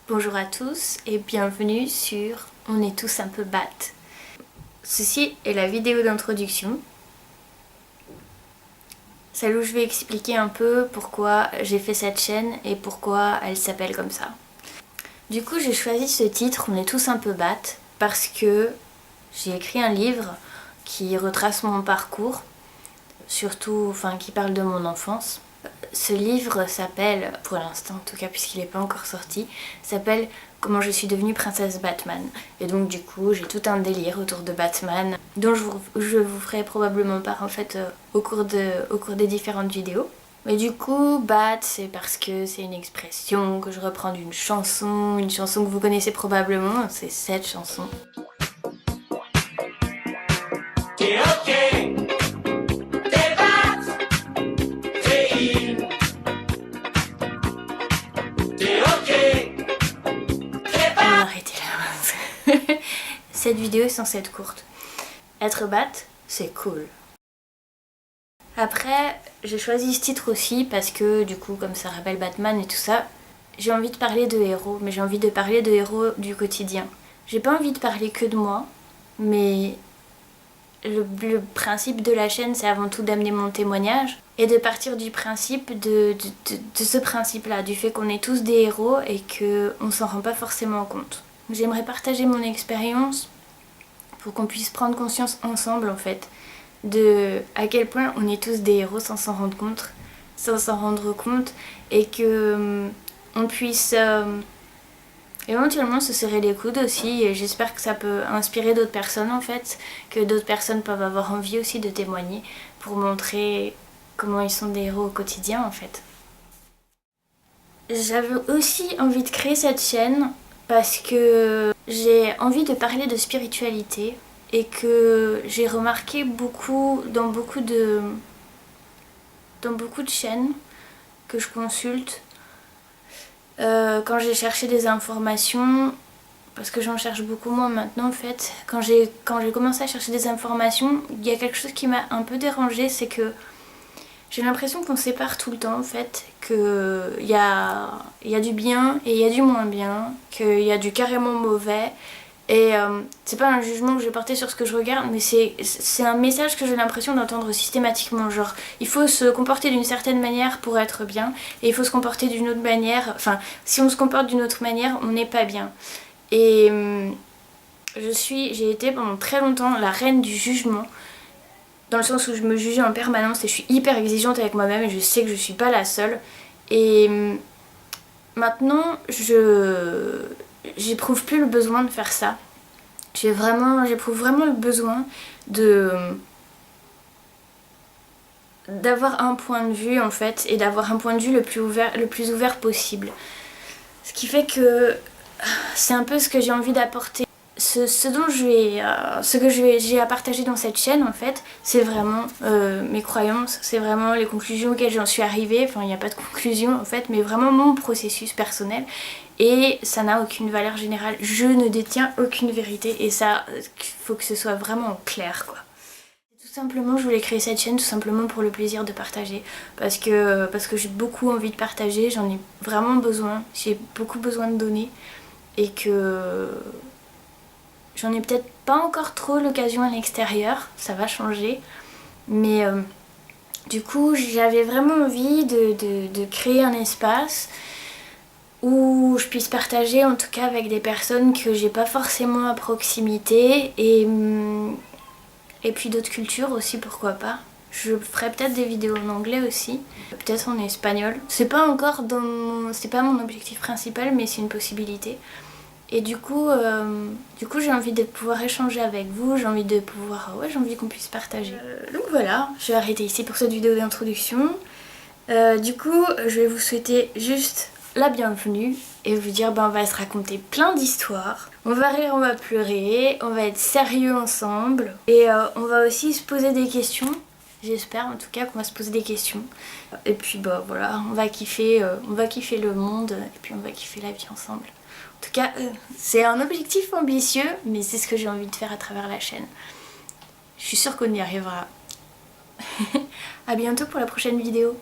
Bonjour à tous et bienvenue sur On est tous un peu bat. Ceci est la vidéo d'introduction, celle où je vais expliquer un peu pourquoi j'ai fait cette chaîne et pourquoi elle s'appelle comme ça. Du coup j'ai choisi ce titre On est tous un peu bat parce que j'ai écrit un livre qui retrace mon parcours, surtout qui parle de mon enfance. Ce livre s'appelle, pour l'instant en tout cas puisqu'il n'est pas encore sorti, s'appelle Comment je suis devenue princesse Batman. Et donc du coup j'ai tout un délire autour de Batman dont je vous ferai probablement part en fait au cours des différentes vidéos. Mais du coup Bat c'est parce que c'est une expression que je reprends d'une chanson, une chanson que vous connaissez probablement, c'est cette chanson. Cette vidéo est censée être courte. Être Bat, c'est cool. Après, j'ai choisi ce titre aussi parce que du coup, comme ça rappelle Batman et tout ça, j'ai envie de parler de héros, mais j'ai envie de parler de héros du quotidien. J'ai pas envie de parler que de moi, mais le principe de la chaîne, c'est avant tout d'amener mon témoignage et de partir du principe de ce principe-là, du fait qu'on est tous des héros et qu'on s'en rend pas forcément compte. J'aimerais partager mon expérience pour qu'on puisse prendre conscience ensemble en fait de à quel point on est tous des héros sans s'en rendre compte et que on puisse éventuellement se serrer les coudes aussi, et j'espère que ça peut inspirer d'autres personnes en fait, que d'autres personnes peuvent avoir envie aussi de témoigner pour montrer comment ils sont des héros au quotidien en fait. J'avais aussi envie de créer cette chaîne parce que j'ai envie de parler de spiritualité et que j'ai remarqué dans beaucoup de chaînes que je consulte, quand j'ai cherché des informations, parce que j'en cherche beaucoup moins maintenant en fait, quand j'ai commencé à chercher des informations, il y a quelque chose qui m'a un peu dérangée, c'est que j'ai l'impression qu'on sépare tout le temps en fait, qu'il y a du bien et il y a du moins bien, qu'il y a du carrément mauvais. Et c'est pas un jugement que je vais porter sur ce que je regarde, mais c'est un message que j'ai l'impression d'entendre systématiquement. Genre, il faut se comporter d'une certaine manière pour être bien, et il faut se comporter d'une autre manière. Enfin, si on se comporte d'une autre manière, on n'est pas bien. Et j'ai été pendant très longtemps la reine du jugement, dans le sens où je me jugeais en permanence et je suis hyper exigeante avec moi-même et je sais que je suis pas la seule. Et maintenant, j'éprouve plus le besoin de faire ça. J'éprouve vraiment le besoin d'avoir un point de vue en fait, et d'avoir un point de vue le plus ouvert possible. Ce qui fait que c'est un peu ce que j'ai envie d'apporter. Ce que j'ai à partager dans cette chaîne en fait, c'est vraiment mes croyances, c'est vraiment les conclusions auxquelles j'en suis arrivée. Enfin, il n'y a pas de conclusion en fait, mais vraiment mon processus personnel. Et ça n'a aucune valeur générale, je ne détiens aucune vérité, et ça, il faut que ce soit vraiment clair quoi. Tout simplement, je voulais créer cette chaîne tout simplement pour le plaisir de partager, parce que j'ai beaucoup envie de partager, j'en ai vraiment besoin, j'ai beaucoup besoin de donner, et que j'en ai peut-être pas encore trop l'occasion à l'extérieur, ça va changer, mais du coup j'avais vraiment envie de créer un espace où je puisse partager en tout cas avec des personnes que j'ai pas forcément à proximité, et puis d'autres cultures aussi, pourquoi pas. Je ferai peut-être des vidéos en anglais aussi, peut-être en espagnol. C'est pas mon objectif principal, mais c'est une possibilité. Et du coup j'ai envie de pouvoir échanger avec vous, j'ai envie qu'on puisse partager. Donc voilà, je vais arrêter ici pour cette vidéo d'introduction. Du coup, je vais vous souhaiter juste la bienvenue et vous dire on va se raconter plein d'histoires. On va rire, on va pleurer, on va être sérieux ensemble, et on va aussi se poser des questions. J'espère en tout cas qu'on va se poser des questions. Et puis voilà, on va kiffer le monde, et puis on va kiffer la vie ensemble. En tout cas, c'est un objectif ambitieux, mais c'est ce que j'ai envie de faire à travers la chaîne. Je suis sûre qu'on y arrivera. À bientôt pour la prochaine vidéo.